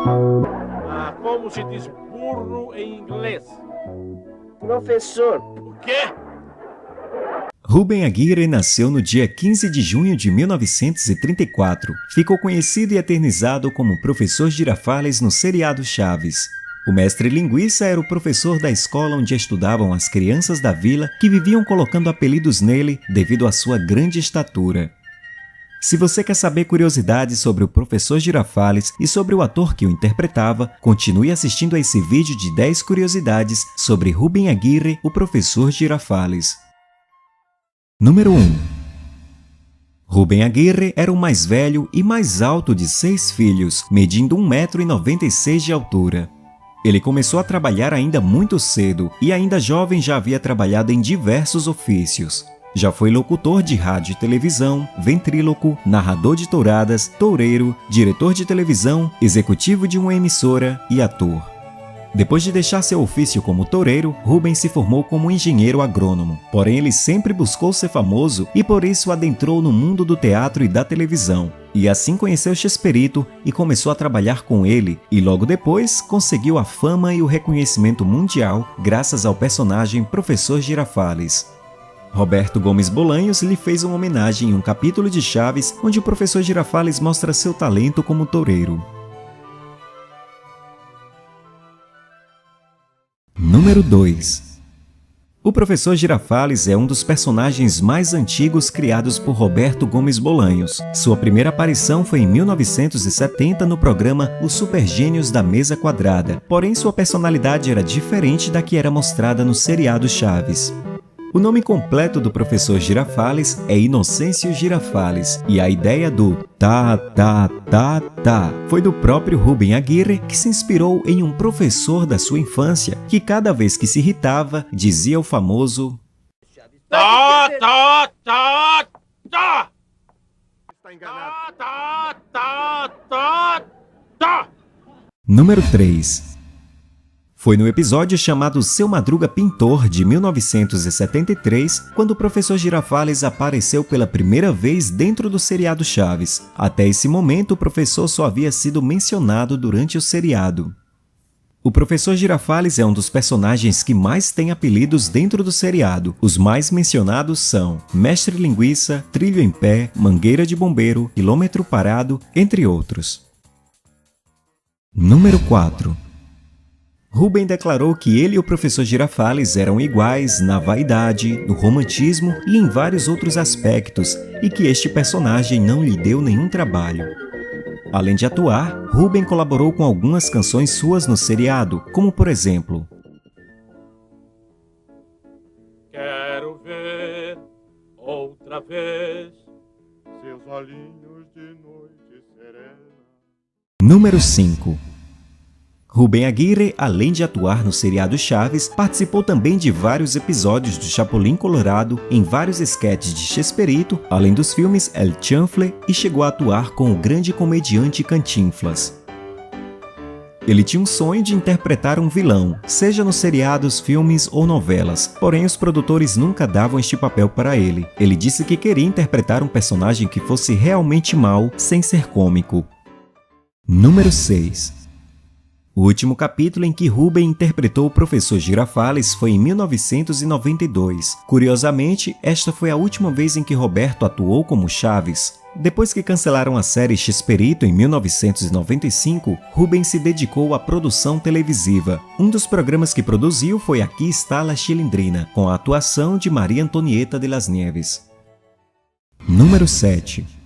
Como se diz burro em inglês? Professor. O quê? Rubem Aguirre nasceu no dia 15 de junho de 1934. Ficou conhecido e eternizado como Professor Girafales no seriado Chaves. O mestre Linguiça era o professor da escola onde estudavam as crianças da vila que viviam colocando apelidos nele devido à sua grande estatura. Se você quer saber curiosidades sobre o Professor Girafales e sobre o ator que o interpretava, continue assistindo a esse vídeo de 10 curiosidades sobre Rubem Aguirre, o Professor Girafales. Número 1. Rubem Aguirre era o mais velho e mais alto de 6 filhos, medindo 1,96 m de altura. Ele começou a trabalhar ainda muito cedo e ainda jovem já havia trabalhado em diversos ofícios. Já foi locutor de rádio e televisão, ventríloco, narrador de touradas, toureiro, diretor de televisão, executivo de uma emissora e ator. Depois de deixar seu ofício como toureiro, Rubem se formou como engenheiro agrônomo. Porém, ele sempre buscou ser famoso e por isso adentrou no mundo do teatro e da televisão. E assim conheceu Chespirito e começou a trabalhar com ele, e logo depois conseguiu a fama e o reconhecimento mundial graças ao personagem Professor Girafales. Roberto Gomes Bolanhos lhe fez uma homenagem em um capítulo de Chaves, onde o Professor Girafales mostra seu talento como toureiro. Número 2. O Professor Girafales é um dos personagens mais antigos criados por Roberto Gomes Bolanhos. Sua primeira aparição foi em 1970 no programa Os Supergênios da Mesa Quadrada, porém sua personalidade era diferente da que era mostrada no seriado Chaves. O nome completo do Professor Girafales é Inocêncio Girafales, e a ideia do tá foi do próprio Rubem Aguirre, que se inspirou em um professor da sua infância, que cada vez que se irritava, dizia o famoso Tá. Está enganado. Tá. Número 3. Foi no episódio chamado Seu Madruga Pintor, de 1973, quando o Professor Girafales apareceu pela primeira vez dentro do seriado Chaves. Até esse momento, o professor só havia sido mencionado durante o seriado. O Professor Girafales é um dos personagens que mais tem apelidos dentro do seriado. Os mais mencionados são Mestre Linguiça, Trilho em Pé, Mangueira de Bombeiro, Quilômetro Parado, entre outros. Número 4. Rubem declarou que ele e o Professor Girafales eram iguais na vaidade, no romantismo e em vários outros aspectos, e que este personagem não lhe deu nenhum trabalho. Além de atuar, Rubem colaborou com algumas canções suas no seriado, como por exemplo Quero ver outra vez Seus olhinhos de noite serena. Número 5. Rubem Aguirre, além de atuar no seriado Chaves, participou também de vários episódios do Chapulin Colorado, em vários esquetes de Chespirito, além dos filmes El Chanfle, e chegou a atuar com o grande comediante Cantinflas. Ele tinha um sonho de interpretar um vilão, seja nos seriados, filmes ou novelas, porém os produtores nunca davam este papel para ele. Ele disse que queria interpretar um personagem que fosse realmente mau, sem ser cômico. Número 6. O último capítulo em que Rubem interpretou o Professor Girafales foi em 1992. Curiosamente, esta foi a última vez em que Roberto atuou como Chaves. Depois que cancelaram a série Chespirito em 1995, Rubem se dedicou à produção televisiva. Um dos programas que produziu foi Aqui Está La Chilindrina, com a atuação de Maria Antonieta de las Nieves. Número 7.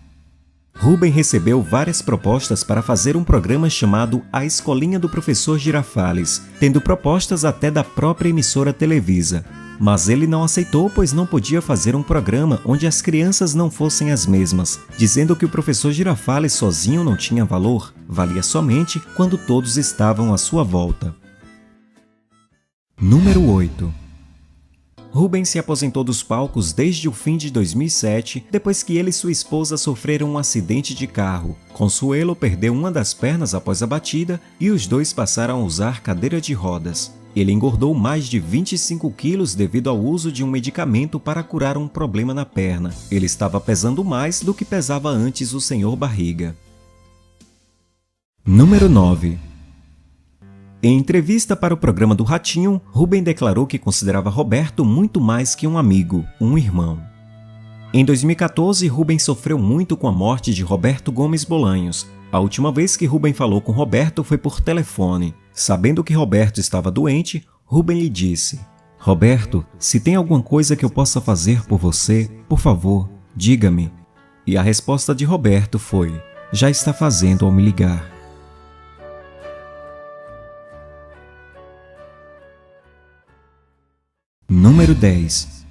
Rubem recebeu várias propostas para fazer um programa chamado A Escolinha do Professor Girafales, tendo propostas até da própria emissora Televisa. Mas ele não aceitou, pois não podia fazer um programa onde as crianças não fossem as mesmas, dizendo que o Professor Girafales sozinho não tinha valor, valia somente quando todos estavam à sua volta. Número 8. Rubem se aposentou dos palcos desde o fim de 2007, depois que ele e sua esposa sofreram um acidente de carro. Consuelo perdeu uma das pernas após a batida e os dois passaram a usar cadeira de rodas. Ele engordou mais de 25 quilos devido ao uso de um medicamento para curar um problema na perna. Ele estava pesando mais do que pesava antes o Sr. Barriga. Número 9. Em entrevista para o programa do Ratinho, Rubem declarou que considerava Roberto muito mais que um amigo, um irmão. Em 2014, Rubem sofreu muito com a morte de Roberto Gomes Bolanhos. A última vez que Rubem falou com Roberto foi por telefone. Sabendo que Roberto estava doente, Rubem lhe disse: "Roberto, se tem alguma coisa que eu possa fazer por você, por favor, diga-me." E a resposta de Roberto foi: "Já está fazendo ao me ligar." Número 10.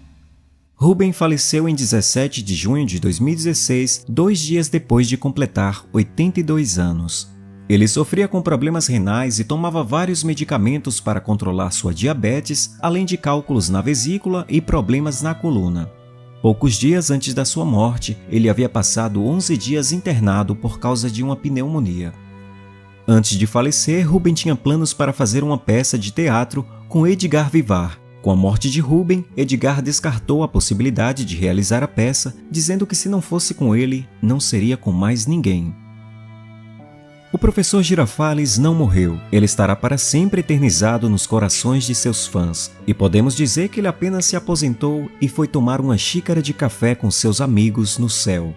Rubem faleceu em 17 de junho de 2016, 2 dias depois de completar 82 anos. Ele sofria com problemas renais e tomava vários medicamentos para controlar sua diabetes, além de cálculos na vesícula e problemas na coluna. Poucos dias antes da sua morte, ele havia passado 11 dias internado por causa de uma pneumonia. Antes de falecer, Rubem tinha planos para fazer uma peça de teatro com Edgar Vivar. Com a morte de Rubem, Edgar descartou a possibilidade de realizar a peça, dizendo que se não fosse com ele, não seria com mais ninguém. O professor Girafales não morreu. Ele estará para sempre eternizado nos corações de seus fãs. E podemos dizer que ele apenas se aposentou e foi tomar uma xícara de café com seus amigos no céu.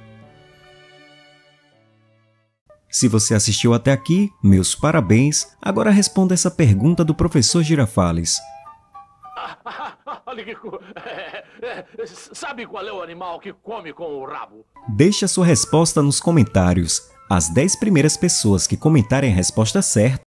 Se você assistiu até aqui, meus parabéns. Agora responda essa pergunta do professor Girafales. Olha que... Sabe qual é o animal que come com o rabo? Deixe a sua resposta nos comentários. As 10 primeiras pessoas que comentarem a resposta certa